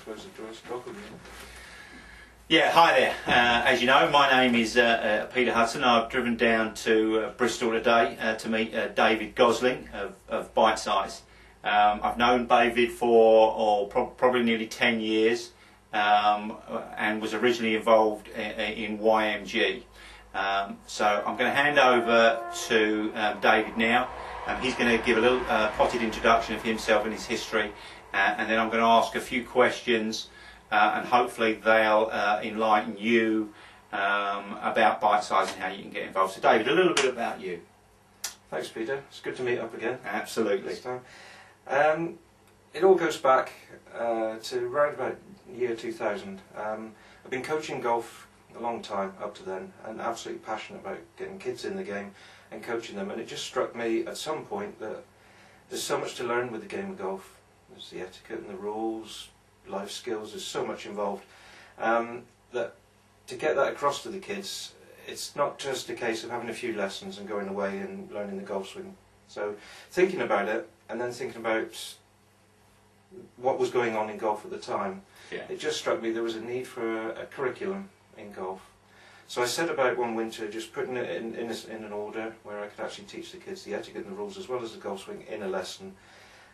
close the doors. Welcome. Yeah, hi there. As you know, my name is Peter Hudson. I've driven down to Bristol today to meet David Gosling of Bitesize. I've known David for probably nearly 10 years and was originally involved in YMG. So I'm going to hand over to David now. He's going to give a little potted introduction of himself and his history, and then I'm going to ask a few questions. And hopefully they'll enlighten you about Bitesize and how you can get involved. So David, a little bit about you. Thanks, Peter. It's good to meet up again. Absolutely. This time. It all goes back to around about year 2000. I've been coaching golf a long time up to then, and absolutely passionate about getting kids in the game and coaching them. And it just struck me at some point that there's so much to learn with the game of golf. There's the etiquette and the rules, life skills, there's so much involved that to get that across to the kids, it's not just a case of having a few lessons and going away and learning the golf swing. So thinking about it, and then thinking about what was going on in golf at the time, it just struck me there was a need for a curriculum in golf. So I set about one winter just putting it in an order where I could actually teach the kids the etiquette and the rules as well as the golf swing in a lesson.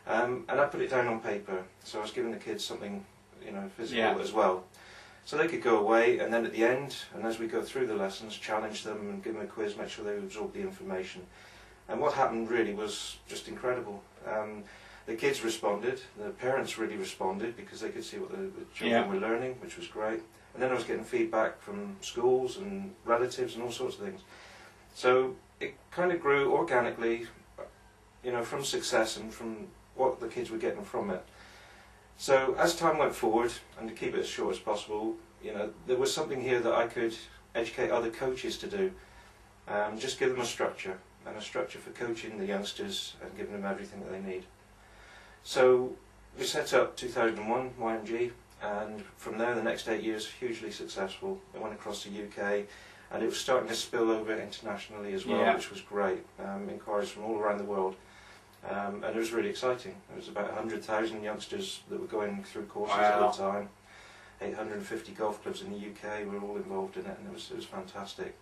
And I put it down on paper, so I was giving the kids something, physical as well. So they could go away, and then at the end, and as we go through the lessons, challenge them and give them a quiz, make sure they absorb the information. And what happened really was just incredible. The kids responded, the parents really responded because they could see what the children were learning, which was great. And then I was getting feedback from schools and relatives and all sorts of things. So it kind of grew organically, from success and from what the kids were getting from it. So as time went forward, and to keep it as short as possible, there was something here that I could educate other coaches to do. Just give them a structure, and a structure for coaching the youngsters and giving them everything that they need. So we set up 2001 YMG, and from there the next 8 years hugely successful. It went across the UK, and it was starting to spill over internationally as well, which was great. Inquiries from all around the world. And it was really exciting. There was about 100,000 youngsters that were going through courses at the time. 850 golf clubs in the UK were all involved in it, and it was fantastic.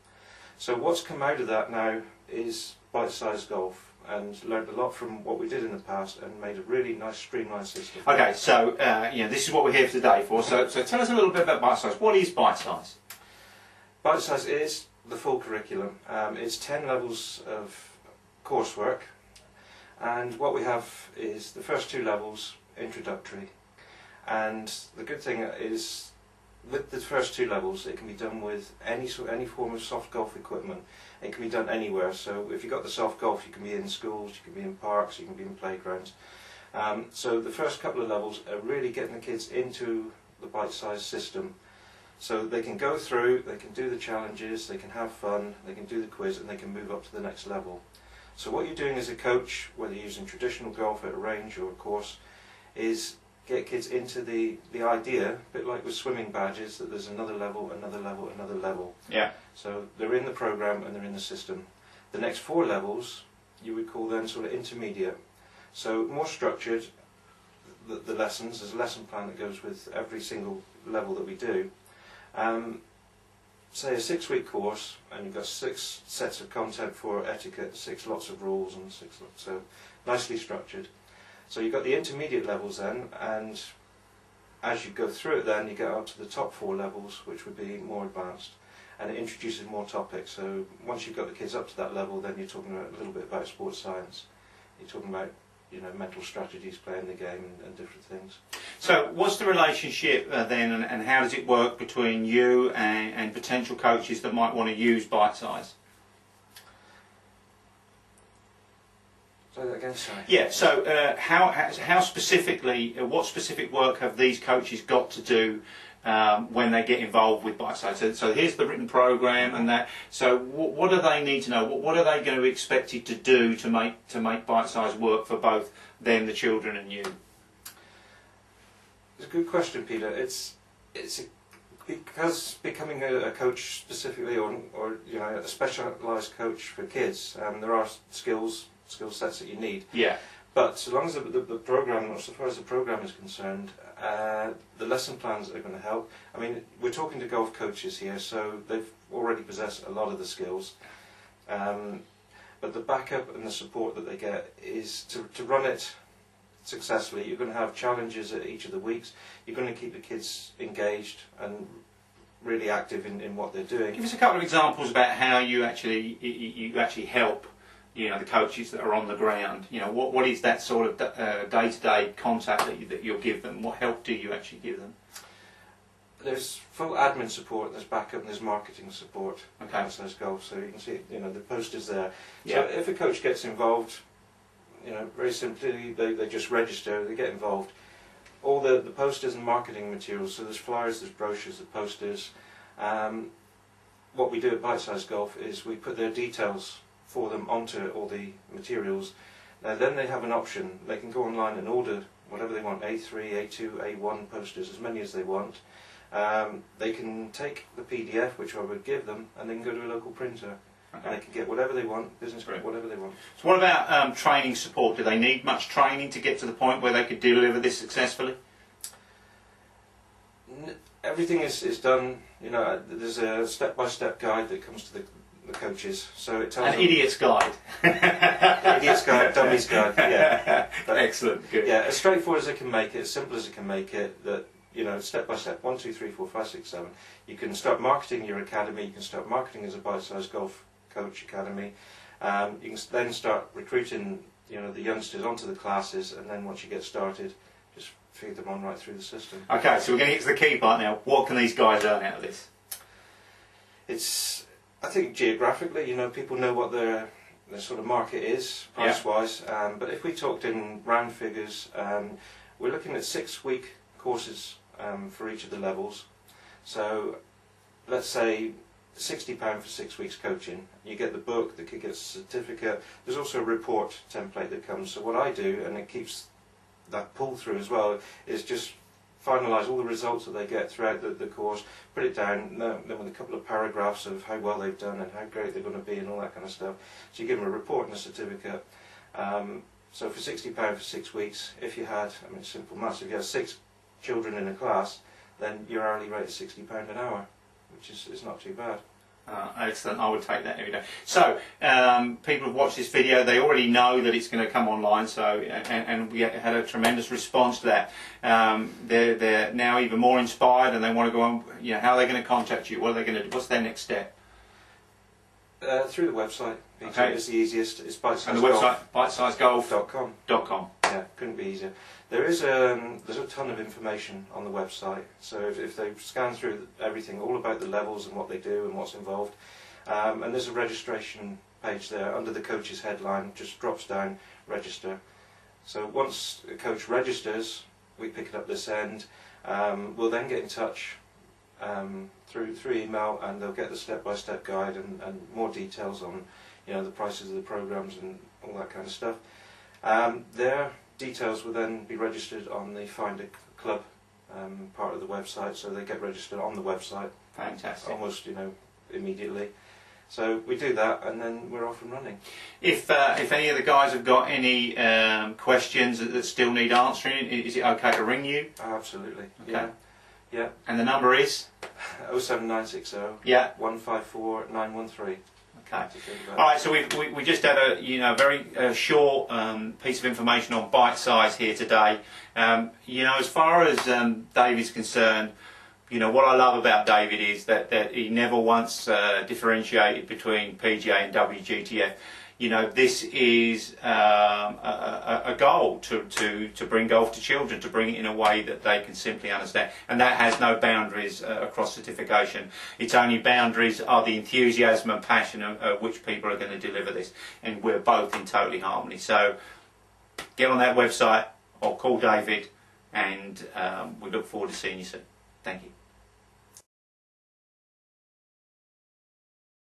So what's come out of that now is Bitesize Golf, and learned a lot from what we did in the past and made a really nice streamlined system. Okay, so this is what we're here today for. So tell us a little bit about Bitesize. What is Bitesize? Bitesize is the full curriculum. It's 10 levels of coursework. And what we have is the first 2 levels, introductory. And the good thing is, with the first 2 levels, it can be done with any form of soft golf equipment. It can be done anywhere. So if you've got the soft golf, you can be in schools, you can be in parks, you can be in playgrounds. So the first couple of levels are really getting the kids into the Bitesize system. So they can go through, they can do the challenges, they can have fun, they can do the quiz, and they can move up to the next level. So what you're doing as a coach, whether you're using traditional golf at a range or a course, is get kids into the idea, a bit like with swimming badges, that there's another level, another level, another level. Yeah. So they're in the program and they're in the system. The next 4 levels, you would call them sort of intermediate. So more structured, the lessons, there's a lesson plan that goes with every single level that we do. Say a 6-week course, and you've got 6 sets of content for etiquette, 6 lots of rules, and 6 lots, so nicely structured. So you've got the intermediate levels then, and as you go through it then, you get up to the top 4 levels, which would be more advanced, and it introduces more topics. So once you've got the kids up to that level, then you're talking a little bit about sports science. You're talking about mental strategies, playing the game, and different things. So what's the relationship then, and how does it work between you and potential coaches that might want to use Bitesize? Say that again, sorry. Yeah, so how specifically, what specific work have these coaches got to do when they get involved with Bitesize? So here's the written program, and that. So what do they need to know? What are they going to be expected to do to make Bitesize work for both them, the children, and you? It's a good question, Peter. Because becoming a coach specifically, or a specialised coach for kids, there are skill sets that you need. Yeah. But so long as the program, or so far as the program is concerned, the lesson plans are going to help. I mean, we're talking to golf coaches here, so they've already possessed a lot of the skills. But the backup and the support that they get is to run it successfully. You're going to have challenges at each of the weeks. You're going to keep the kids engaged and really active in what they're doing. Give us a couple of examples about how you actually help, you know, the coaches that are on the ground. You know, what is that sort of day-to-day contact that you'll give them? What help do you actually give them? There's full admin support, there's backup, and there's marketing support. Okay. At Bitesize Golf, so you can see, you know, the posters there. Yeah. So if a coach gets involved, you know, very simply, they just register, they get involved. All the posters and marketing materials, so there's flyers, there's brochures, there's posters. What we do at Bitesize Golf is we put their details for them onto all the materials. Now then they have an option. They can go online and order whatever they want, A3, A2, A1 posters, as many as they want. They can take the PDF, which I would give them, and they can go to a local printer. Okay. And they can get whatever they want, business print, whatever they want. So what about training support? Do they need much training to get to the point where they could deliver this successfully? Everything is done, you know, there's a step-by-step guide that comes to the coaches. So it tells an them, idiot's guide. Idiot's guide, dummy's guide, yeah. But, excellent, good. Yeah, as straightforward as it can make it, as simple as it can make it, that, you know, step by step, 1, 2, 3, 4, 5, 6, 7. You can start marketing your academy, you can start marketing as a Bitesize Golf Coach Academy. You can then start recruiting, you know, the youngsters onto the classes, and then once you get started, just feed them on right through the system. Okay, so we're going to get to the key part now. What can these guys earn out of this? It's, I think geographically, you know, people know what their sort of market is, price-wise, but if we talked in round figures, we're looking at 6-week courses for each of the levels. So let's say £60 for 6 weeks coaching. You get the book, the kid gets a certificate. There's also a report template that comes. So what I do, and it keeps that pull through as well, is just finalise all the results that they get throughout the course, put it down, then with a couple of paragraphs of how well they've done and how great they're going to be and all that kind of stuff. So you give them a report and a certificate. So for £60 for 6 weeks, if you had, I mean, simple maths, if you had 6 children in a class, then your hourly rate is £60 an hour, which is not too bad. Excellent, I would take that every day. So, people have watched this video, they already know that it's going to come online, so and we had a tremendous response to that. They're now even more inspired and they want to go on, you know, how are they going to contact you? What are they going to do? What's their next step? Through the website. Okay. It's the easiest. It's Bitesize And the website, bitesizegolf.com. Yeah, couldn't be easier. There's a ton of information on the website. So if they scan through everything, all about the levels and what they do and what's involved, and there's a registration page there under the coach's headline. Just drops down, register. So once a coach registers, we pick it up this end. We'll then get in touch through email, and they'll get the step-by-step guide and more details on, you know, the prices of the programs and all that kind of stuff. Their details will then be registered on the Find a Club part of the website, so they get registered on the website. Fantastic. Almost, you know, immediately. So we do that, and then we're off and running. If any of the guys have got any questions that still need answering, is it okay to ring you? Absolutely. Okay. Yeah. And the number is 07960 154 913. Okay. All right. So we just had a very short piece of information on Bitesize here today. You know, as far as David's concerned, you know, what I love about David is that he never once differentiated between PGA and WGTF. You know, this is a goal to bring golf to children, to bring it in a way that they can simply understand, and that has no boundaries across certification. Its only boundaries are the enthusiasm and passion of which people are going to deliver this, and we're both in totally harmony. So get on that website or call David, and we look forward to seeing you soon. Thank you.